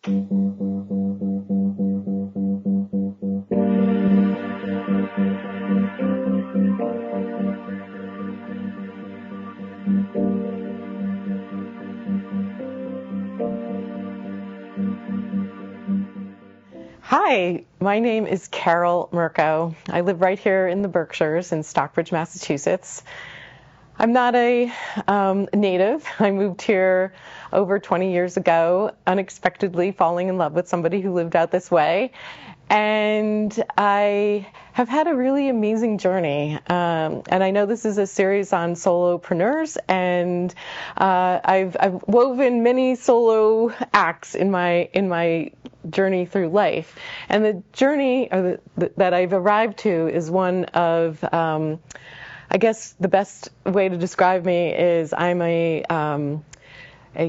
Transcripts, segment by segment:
Hi, my name is Carole Murko. I live right here in the Berkshires in Stockbridge, Massachusetts. I'm not a native. I moved here over 20 years ago, unexpectedly falling in love with somebody who lived out this way. And I have had a really amazing journey. And I know this is a series on solopreneurs, and I've woven many solo acts in my journey through life. And the journey that I've arrived to is one of, I guess the best way to describe me is I'm a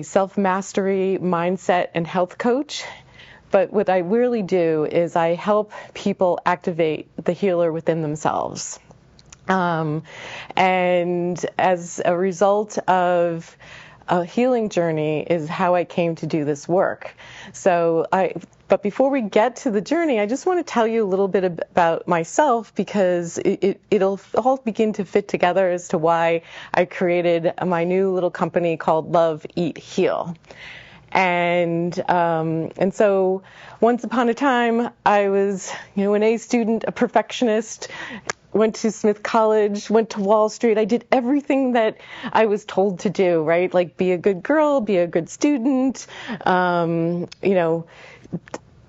self-mastery mindset and health coach. But what I really do is I help people activate the healer within themselves. And as a result of a healing journey is how I came to do this work. But before we get to the journey, I just want to tell you a little bit about myself, because it'll all begin to fit together as to why I created my new little company called Love, Eat, Heal. And so once upon a time, I was, an A student, a perfectionist, went to Smith College, went to Wall Street. I did everything that I was told to do, right? Like be a good girl, be a good student,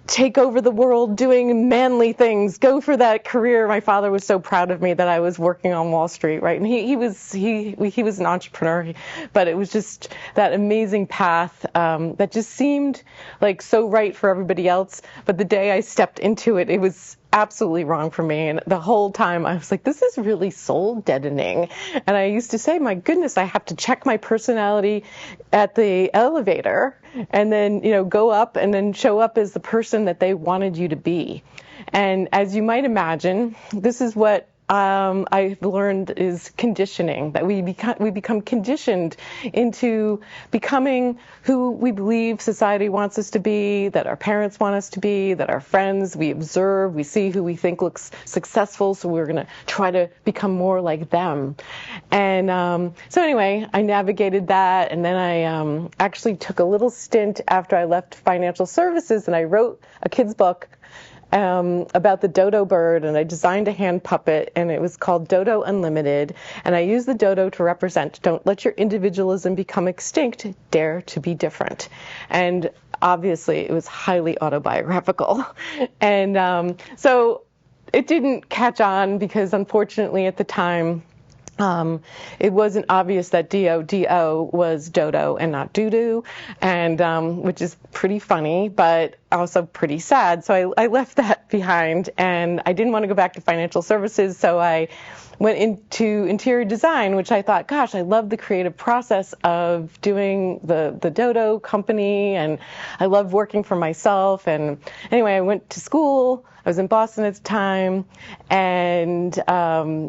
take over the world doing manly things, go for that career. My father was so proud of me that I was working on Wall Street, right? And he was an entrepreneur, but it was just that amazing path that just seemed like so right for everybody else. But the day I stepped into it, it was absolutely wrong for me. And the whole time I was like, this is really soul deadening. And I used to say, my goodness, I have to check my personality at the elevator and then, go up and then show up as the person that they wanted you to be. And as you might imagine, this is what I've learned is conditioning, that we become conditioned into becoming who we believe society wants us to be, that our parents want us to be, that our friends, we observe, we see who we think looks successful, so we're going to try to become more like them. And so anyway, I navigated that, and then I actually took a little stint after I left financial services, and I wrote a kid's book about the dodo bird, and I designed a hand puppet, and it was called Dodo Unlimited, and I used the dodo to represent, don't let your individualism become extinct, dare to be different. And obviously it was highly autobiographical. And so it didn't catch on because unfortunately at the time it wasn't obvious that D-O-D-O was dodo and not doo-doo, and which is pretty funny, but also pretty sad. So I left that behind, and I didn't want to go back to financial services, so I went into interior design, which I thought, gosh, I love the creative process of doing the dodo company, and I love working for myself. And anyway, I went to school. I was in Boston at the time, and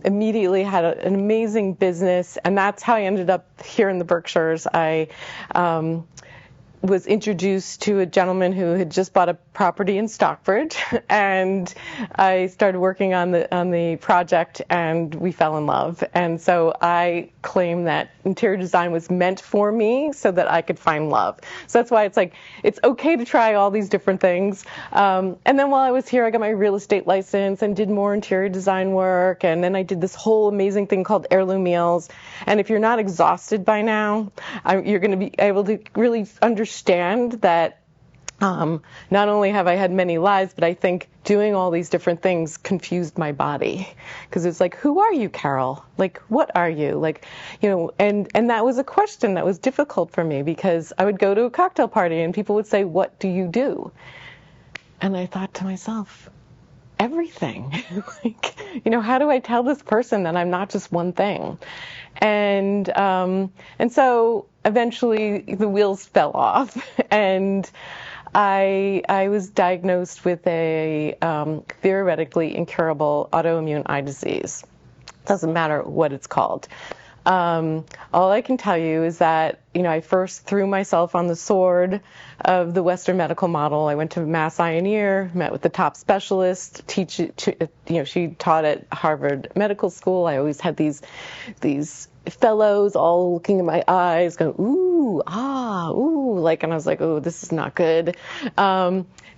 immediately had an amazing business, and that's how I ended up here in the Berkshires. I was introduced to a gentleman who had just bought a property in Stockbridge, and I started working on the project, and we fell in love. And so I claim that interior design was meant for me so that I could find love. So that's why it's like, it's okay to try all these different things. And then while I was here, I got my real estate license and did more interior design work. And then I did this whole amazing thing called heirloom meals. And if you're not exhausted by now, you're going to be able to really understand that not only have I had many lives, but I think doing all these different things confused my body, because it's like, who are you, Carole? Like, what are you? Like, and that was a question that was difficult for me, because I would go to a cocktail party and people would say, what do you do? And I thought to myself, everything. Like, how do I tell this person that I'm not just one thing? And so eventually the wheels fell off, and I was diagnosed with a theoretically incurable autoimmune eye disease. Doesn't matter what it's called. All I can tell you is that, I first threw myself on the sword of the Western medical model. I went to Mass Eye and Ear, met with the top specialist, she taught at Harvard Medical School. I always had these fellows all looking in my eyes, going, ooh, ah, ooh, and I was like, oh, this is not good.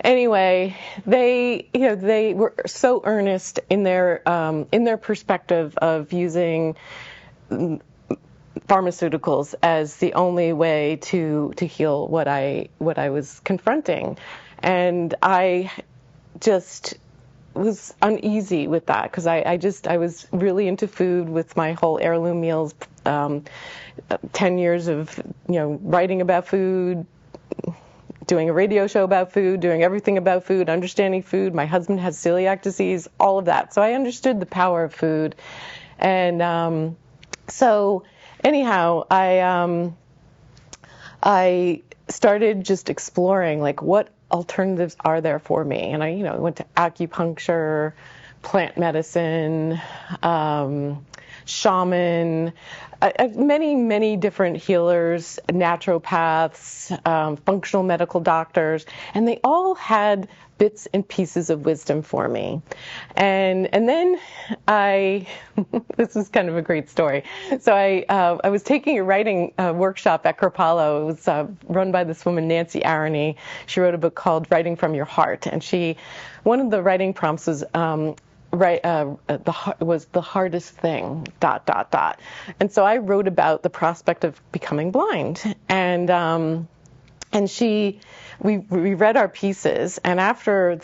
Anyway, they were so earnest in their perspective of using pharmaceuticals as the only way to heal what I was confronting, and I just was uneasy with that because I was really into food with my whole heirloom meals, 10 years of writing about food, doing a radio show about food, doing everything about food, understanding food. My husband has celiac disease, all of that. So I understood the power of food. And so anyhow, I started just exploring what alternatives are there for me. And I went to acupuncture, plant medicine, shaman, many different healers, naturopaths, functional medical doctors, and they all had bits and pieces of wisdom for me. And then this is kind of a great story. So I was taking a writing workshop at Carole. It was run by this woman, Nancy Aroney. She wrote a book called Writing from Your Heart, and one of the writing prompts was was the hardest thing, ... And so I wrote about the prospect of becoming blind. And we read our pieces, and after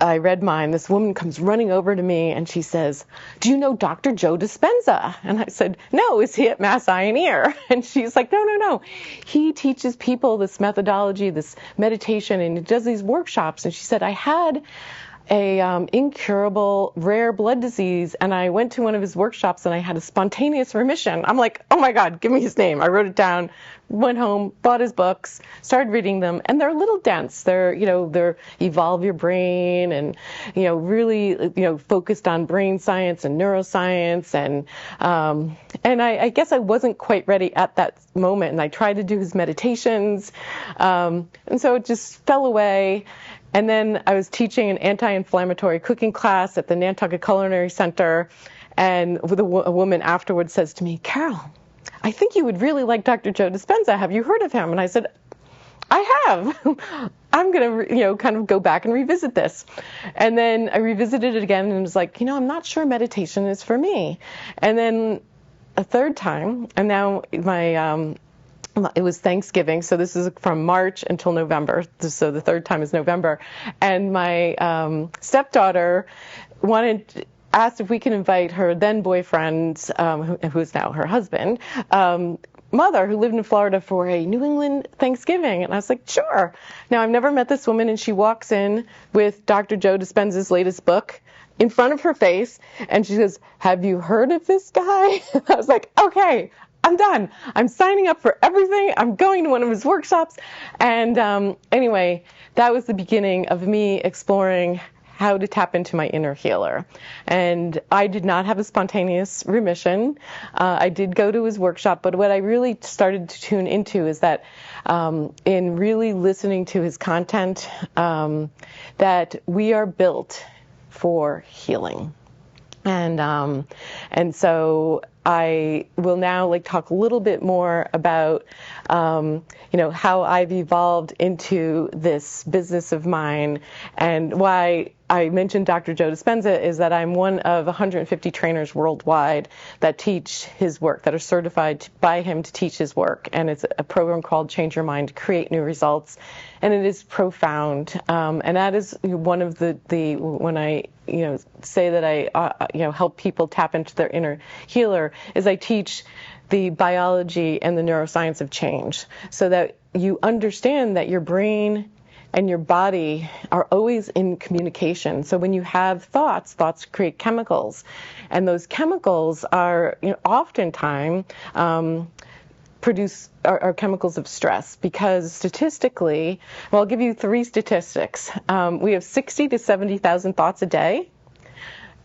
I read mine, this woman comes running over to me and she says, "Do you know Dr. Joe Dispenza?" And I said, "No, is he at Mass Eye and Ear?" And she's like, No. He teaches people this methodology, this meditation, and he does these workshops. And she said, "I had a incurable rare blood disease, and I went to one of his workshops and I had a spontaneous remission." I'm like, oh my God, give me his name. I wrote it down, went home, bought his books, started reading them, and they're a little dense. They're evolve your brain, and really focused on brain science and neuroscience, and I guess I wasn't quite ready at that moment, and I tried to do his meditations, and so it just fell away. And then I was teaching an anti-inflammatory cooking class at the Nantucket Culinary Center, and a woman afterwards says to me, "Carole, I think you would really like Dr. Joe Dispenza. Have you heard of him?" And I said, "I have." I'm going to, kind of go back and revisit this. And then I revisited it again and was like, I'm not sure meditation is for me. And then a third time, and now it was Thanksgiving, so this is from March until November, so the third time is November. And my stepdaughter asked if we could invite her then boyfriend, who is now her husband, mother, who lived in Florida, for a New England Thanksgiving. And I was like, sure. Now, I've never met this woman, and she walks in with Dr. Joe Dispenza's latest book in front of her face, and she says, "Have you heard of this guy?" I was like, okay, I'm done. I'm signing up for everything. I'm going to one of his workshops. And anyway, that was the beginning of me exploring how to tap into my inner healer. And I did not have a spontaneous remission. I did go to his workshop, but what I really started to tune into is that in really listening to his content, that we are built for healing. And so I will now talk a little bit more about, how I've evolved into this business of mine, and why I mentioned Dr. Joe Dispenza is that I'm one of 150 trainers worldwide that teach his work, that are certified by him to teach his work. And it's a program called Change Your Mind, Create New Results. And it is profound. And that is one of the when I, say that I, help people tap into their inner healer, is I teach the biology and the neuroscience of change, so that you understand that your brain and your body are always in communication. So when you have thoughts create chemicals, and those chemicals are, oftentimes are chemicals of stress, because statistically, I'll give you 3 statistics. We have 60 to 70,000 thoughts a day,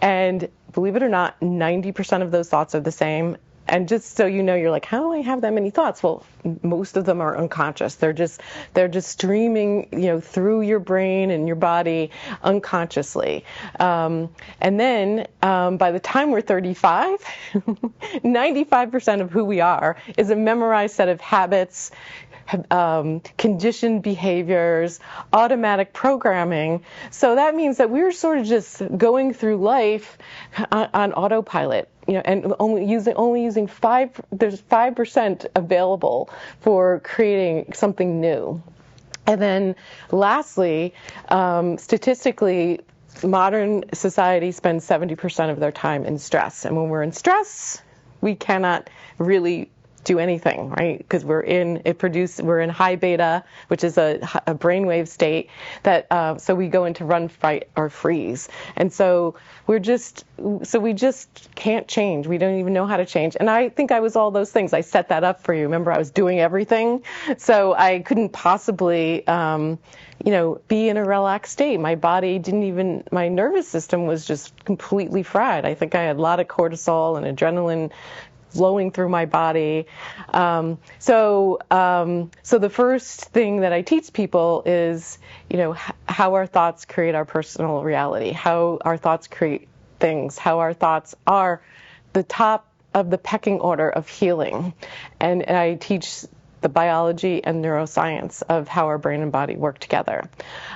And believe it or not, 90% of those thoughts are the same. And just so you know, you're like, how do I have that many thoughts? Well, most of them are unconscious. They're just streaming, through your brain and your body unconsciously. And then by the time we're 35, 95% of who we are is a memorized set of habits, conditioned behaviors, automatic programming. So that means that we're sort of just going through life on autopilot. And only using 5% available for creating something new. And then lastly, statistically, modern society spends 70% of their time in stress. And when we're in stress, we cannot really do anything, right? Because we're in high beta, which is a brainwave state so we go into run, fight, or freeze. And so we just can't change. We don't even know how to change. And I think I was all those things. I set that up for you. Remember, I was doing everything. So I couldn't possibly, be in a relaxed state. My body my nervous system was just completely fried. I think I had a lot of cortisol and adrenaline flowing through my body. So the first thing that I teach people is, how our thoughts create our personal reality, how our thoughts create things, how our thoughts are the top of the pecking order of healing. And I teach the biology and neuroscience of how our brain and body work together.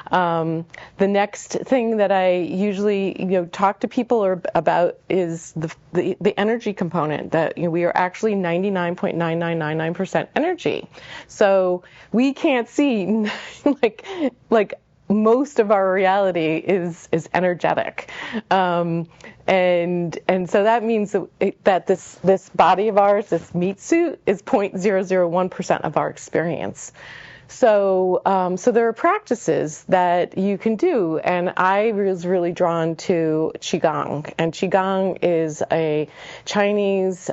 The next thing that I usually talk to people about is the energy component, that we are actually 99.9999% energy. So we can't see like most of our reality is energetic. And so that means that this body of ours, this meat suit, is 0.001% of our experience. So there are practices that you can do, and I was really drawn to Qigong. And Qigong is a Chinese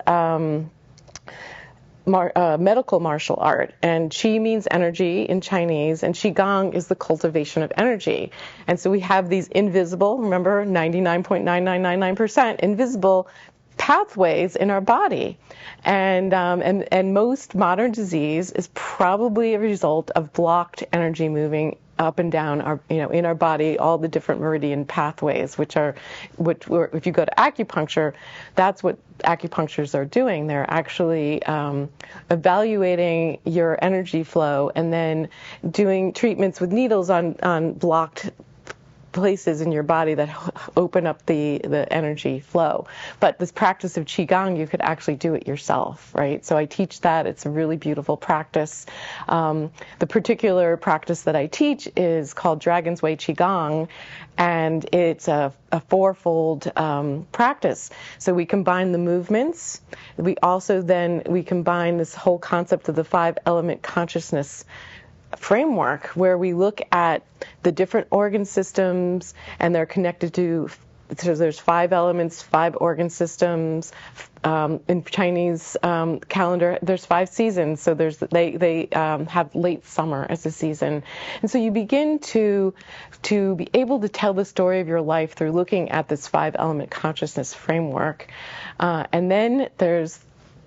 medical martial art, and Qi means energy in Chinese, and Qigong is the cultivation of energy. And so we have these invisible, remember, 99.9999% invisible pathways in our body, and most modern disease is probably a result of blocked energy moving up and down our, in our body, all the different meridian pathways, which if you go to acupuncture, that's what acupuncturists are doing. They're actually evaluating your energy flow and then doing treatments with needles on blocked places in your body that open up the energy flow. But this practice of Qigong, you could actually do it yourself, right? So I teach that. It's a really beautiful practice. The particular practice that I teach is called Dragon's Way Qigong, and it's a fourfold practice. So we combine the movements. We also we combine this whole concept of the 5-element consciousness framework, where we look at the different organ systems, and they're connected to, so there's 5 elements, 5 organ systems. In Chinese calendar, there's 5 seasons. So they have late summer as a season, and so you begin to be able to tell the story of your life through looking at this 5-element consciousness framework. And then there's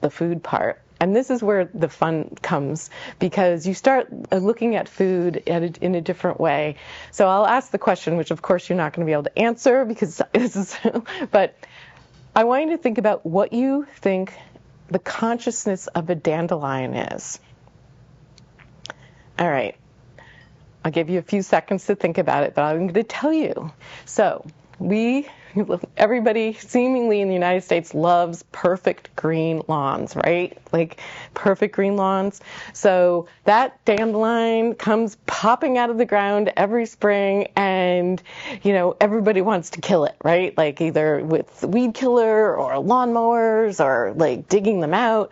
the food part. And this is where the fun comes, because you start looking at food in a different way. So I'll ask the question, which of course you're not going to be able to answer because this is, but I want you to think about what you think the consciousness of a dandelion is. All right. I'll give you a few seconds to think about it, but I'm going to tell you. So everybody seemingly in the United States loves perfect green lawns, right? Like perfect green lawns. So that dandelion comes popping out of the ground every spring, and everybody wants to kill it, right? Like either with weed killer or lawnmowers or like digging them out.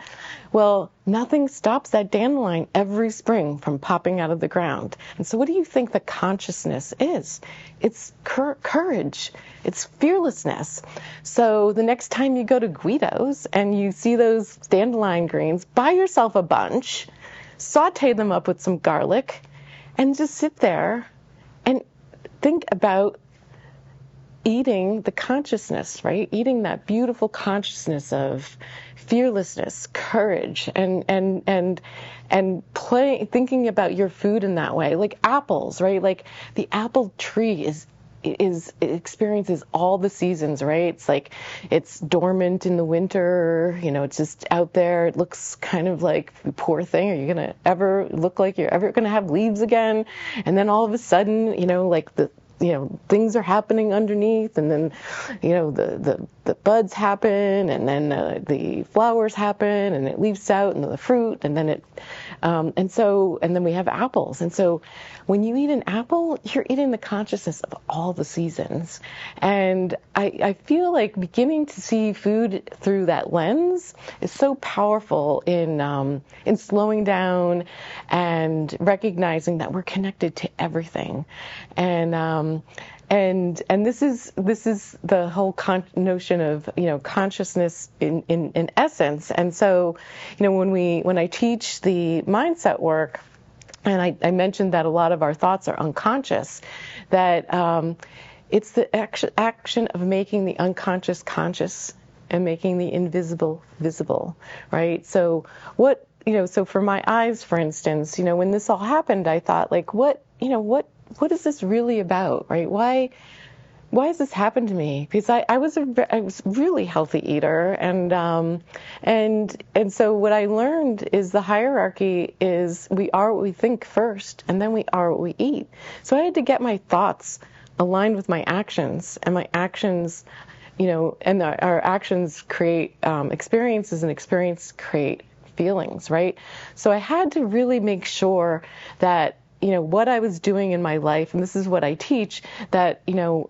Well, nothing stops that dandelion every spring from popping out of the ground. And so what do you think the consciousness is? It's courage. It's fearlessness. So the next time you go to Guido's and you see those dandelion greens, buy yourself a bunch, saute them up with some garlic, and just sit there and think about eating the consciousness, right? Eating that beautiful consciousness of fearlessness, courage, and thinking about your food in that way. Like apples, right? Like the apple tree it experiences all the seasons, right? It's like it's dormant in the winter, it's just out there. It looks kind of like, poor thing, are you going to ever look like you're ever going to have leaves again? And then all of a sudden, like things are happening underneath, and then, the buds happen, and then the flowers happen, and it leaves out, and the fruit, and then and then we have apples. And so when you eat an apple, you're eating the consciousness of all the seasons. And I feel like beginning to see food through that lens is so powerful in slowing down and recognizing that we're connected to everything. And this is the whole notion of consciousness in essence. And so when I teach the mindset work, and I mentioned that a lot of our thoughts are unconscious, that it's the action of making the unconscious conscious and making the invisible visible, right? So so for my eyes, for instance, when this all happened, I thought, like, what is this really about, right? Why has this happened to me? Because I was a really healthy eater, and so what I learned is the hierarchy is we are what we think first, and then we are what we eat. So I had to get my thoughts aligned with my actions, and my actions, and our actions create experiences, and experience create feelings, right? So I had to really make sure that what I was doing in my life, and this is what I teach, that,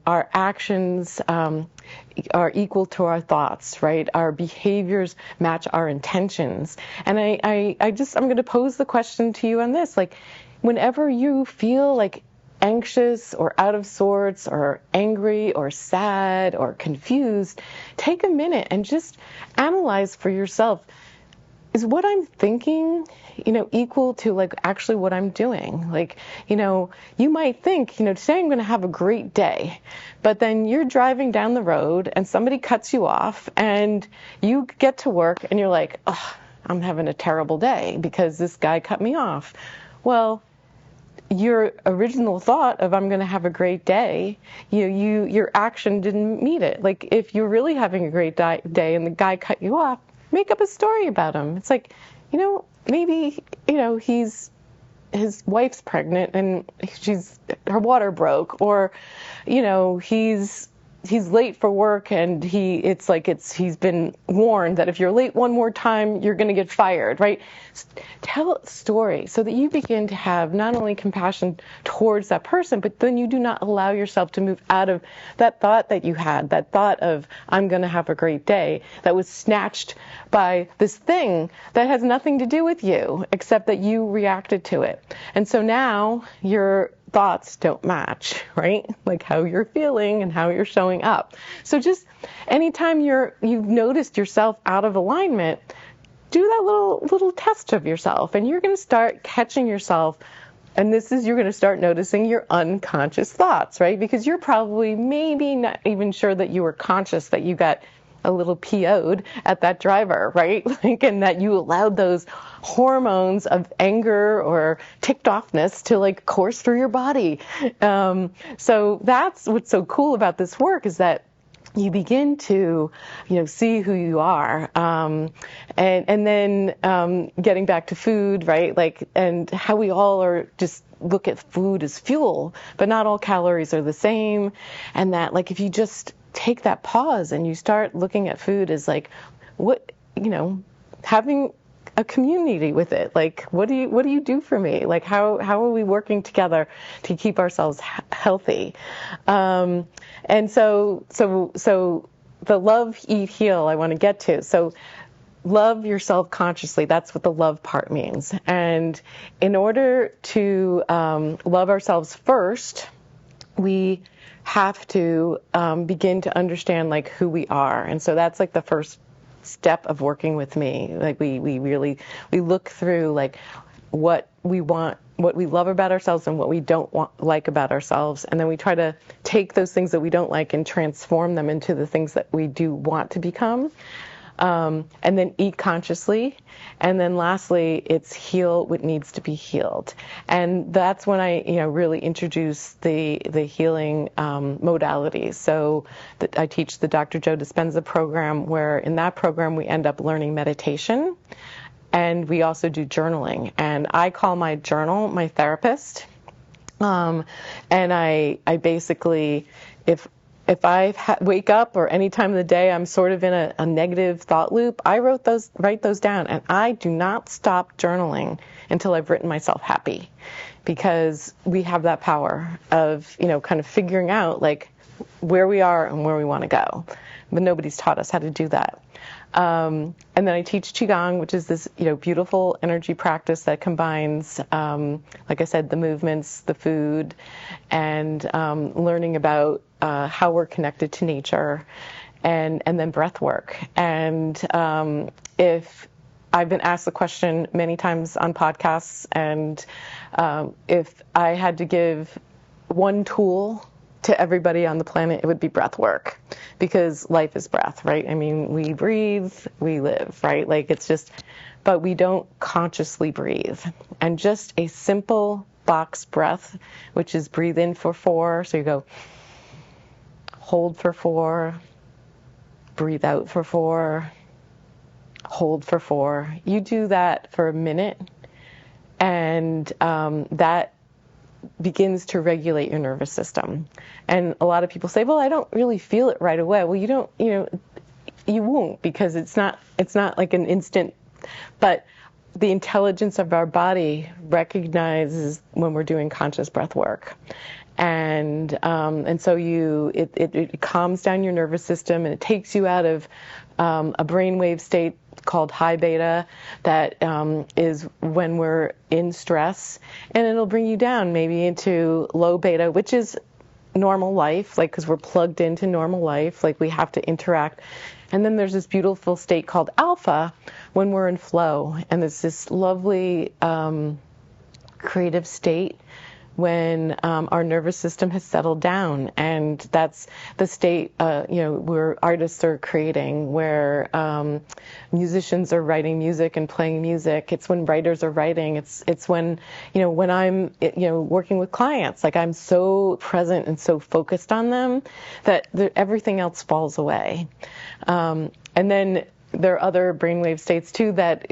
our actions are equal to our thoughts, right? Our behaviors match our intentions. And I'm going to pose the question to you on this, like, whenever you feel like anxious or out of sorts or angry or sad or confused, take a minute and just analyze for yourself, is what I'm thinking, equal to like actually what I'm doing? Like, you might think, today I'm going to have a great day, but then you're driving down the road and somebody cuts you off and you get to work and you're like, oh, I'm having a terrible day because this guy cut me off. Well, your original thought of I'm going to have a great day, your action didn't meet it. Like, if you're really having a great day and the guy cut you off, make up a story about him. It's like, maybe, his wife's pregnant and her water broke, or, he's late for work and he's been warned that if you're late one more time, you're going to get fired, right? Tell a story so that you begin to have not only compassion towards that person, but then you do not allow yourself to move out of that thought that you had, that thought of I'm going to have a great day, that was snatched by this thing that has nothing to do with you except that you reacted to it. And so now your thoughts don't match, right? Like how you're feeling and how you're showing up. So just anytime you've noticed yourself out of alignment, do that little test of yourself, and you're going to start catching yourself. And you're going to start noticing your unconscious thoughts, right? Because you're probably maybe not even sure that you were conscious that you got a little PO'd at that driver, right? Like, and that you allowed those hormones of anger or ticked offness to like course through your body. So that's what's so cool about this work, is that you begin to, see who you are. And then getting back to food, right? Like, and how we all are just look at food as fuel, but not all calories are the same. And that, like, if you just take that pause and you start looking at food as like, what, having a community with it. Like, what do you do for me? Like, how are we working together to keep ourselves healthy? And so the love, eat, heal, I want to get to. So love yourself consciously. That's what the love part means. And in order to love ourselves first, we have to begin to understand like who we are. And so that's like the first step of working with me. Like we look through like what we want, what we love about ourselves and what we don't like about ourselves. And then we try to take those things that we don't like and transform them into the things that we do want to become. And then eat consciously. And then lastly, it's heal what needs to be healed. And that's when I, really introduce the healing modalities. So I teach the Dr. Joe Dispenza program, where in that program we end up learning meditation. And we also do journaling. And I call my journal my therapist. And I basically, if I wake up or any time of the day I'm sort of in a negative thought loop, I write those down. And I do not stop journaling until I've written myself happy. Because we have that power of, kind of figuring out like where we are and where we want to go. But nobody's taught us how to do that. And then I teach Qigong, which is this, beautiful energy practice that combines, like I said, the movements, the food, and learning about how we're connected to nature, and then breath work. And if I've been asked the question many times on podcasts, and if I had to give one tool to everybody on the planet, it would be breath work, because life is breath, right? I mean, we breathe, we live, right? Like it's just, but we don't consciously breathe. And just a simple box breath, which is breathe in for 4. So you go, hold for 4, breathe out for 4, hold for 4. You do that for a minute, and that begins to regulate your nervous system. And a lot of people say, well, I don't really feel it right away. Well, you won't, because it's not like an instant, but the intelligence of our body recognizes when we're doing conscious breath work. And so it calms down your nervous system, and it takes you out of a brainwave state called high beta, that is when we're in stress, and it'll bring you down maybe into low beta, which is normal life, like, because we're plugged into normal life, like we have to interact. And then there's this beautiful state called alpha, when we're in flow, and it's this lovely creative state when our nervous system has settled down. And that's the state, where artists are creating, where musicians are writing music and playing music. It's when writers are writing. It's when, when I'm, working with clients, like I'm so present and so focused on them that everything else falls away. And then there are other brainwave states too that,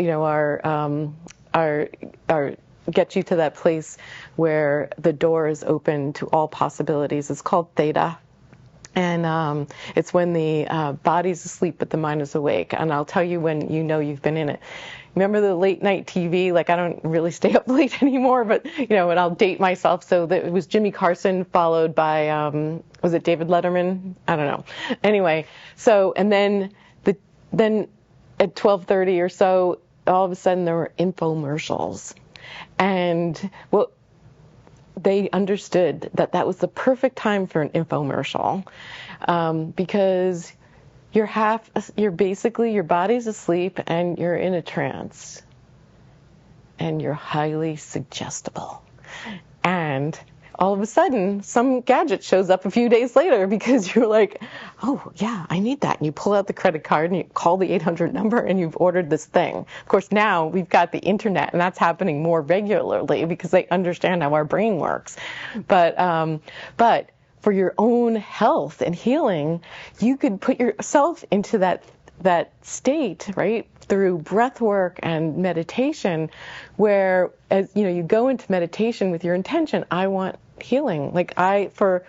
are get you to that place where the door is open to all possibilities. It's called theta. And it's when the body's asleep but the mind is awake. And I'll tell you when you've been in it. Remember the late night TV? Like, I don't really stay up late anymore, but, and I'll date myself. So it was Jimmy Carson followed by, was it David Letterman? I don't know. Anyway, so, and then at 12:30 or so, all of a sudden there were infomercials. And they understood that was the perfect time for an infomercial, because you're basically, your body's asleep and you're in a trance, and you're highly suggestible. And all of a sudden, some gadget shows up a few days later, because you're like, oh, yeah, I need that. And you pull out the credit card and you call the 800 number and you've ordered this thing. Of course, now we've got the internet, and that's happening more regularly because they understand how our brain works. But for your own health and healing, you could put yourself into that state, right, through breath work and meditation, where, as you go into meditation with your intention, I want healing. Like for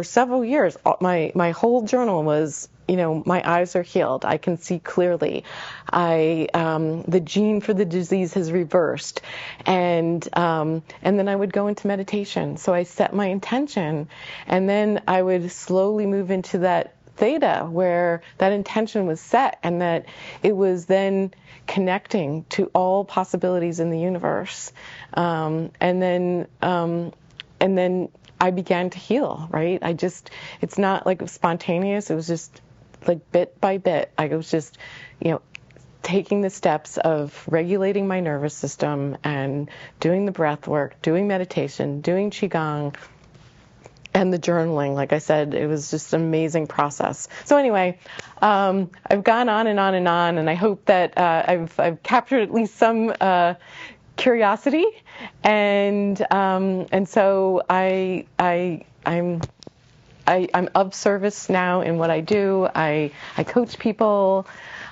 several years, my whole journal was, my eyes are healed. I can see clearly. The gene for the disease has reversed. And then I would go into meditation. So I set my intention, and then I would slowly move into that theta, where that intention was set, and that it was then connecting to all possibilities in the universe. And then I began to heal, right? It's not like spontaneous. It was just like bit by bit. I was just, taking the steps of regulating my nervous system and doing the breath work, doing meditation, doing Qigong, and the journaling. Like I said, it was just an amazing process. So anyway, I've gone on and on and on, and I hope that I've captured at least some curiosity, and so I'm of service now in what I do. I coach people.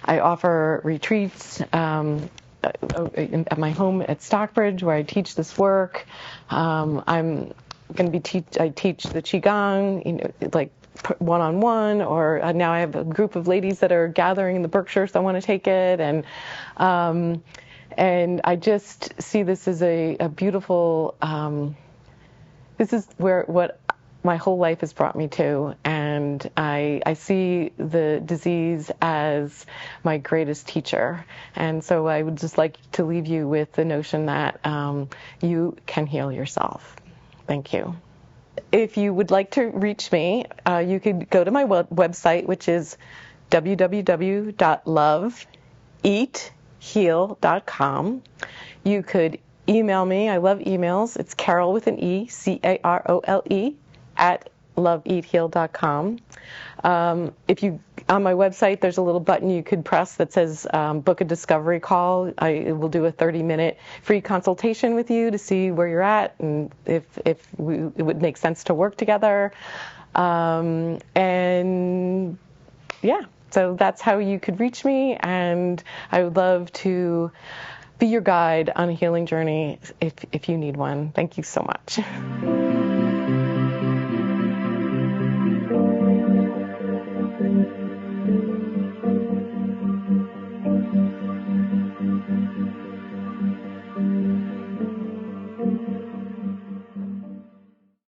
I offer retreats at my home at Stockbridge, where I teach this work. I'm going to be I teach the Qigong, like one-on-one, or now I have a group of ladies that are gathering in the Berkshires that want to take it, and I just see this as a beautiful. This is what my whole life has brought me to, and I see the disease as my greatest teacher. And so I would just like to leave you with the notion that you can heal yourself. Thank you. If you would like to reach me, you could go to my website, which is www.loveeatheal.com. You could email me. I love emails. It's Carole with an E, Carole, at loveeatheal.com. If you, on my website, there's a little button you could press that says book a discovery call. I will do a 30-minute free consultation with you to see where you're at and if it would make sense to work together. And yeah, so that's how you could reach me, and I would love to be your guide on a healing journey if you need one. Thank you so much.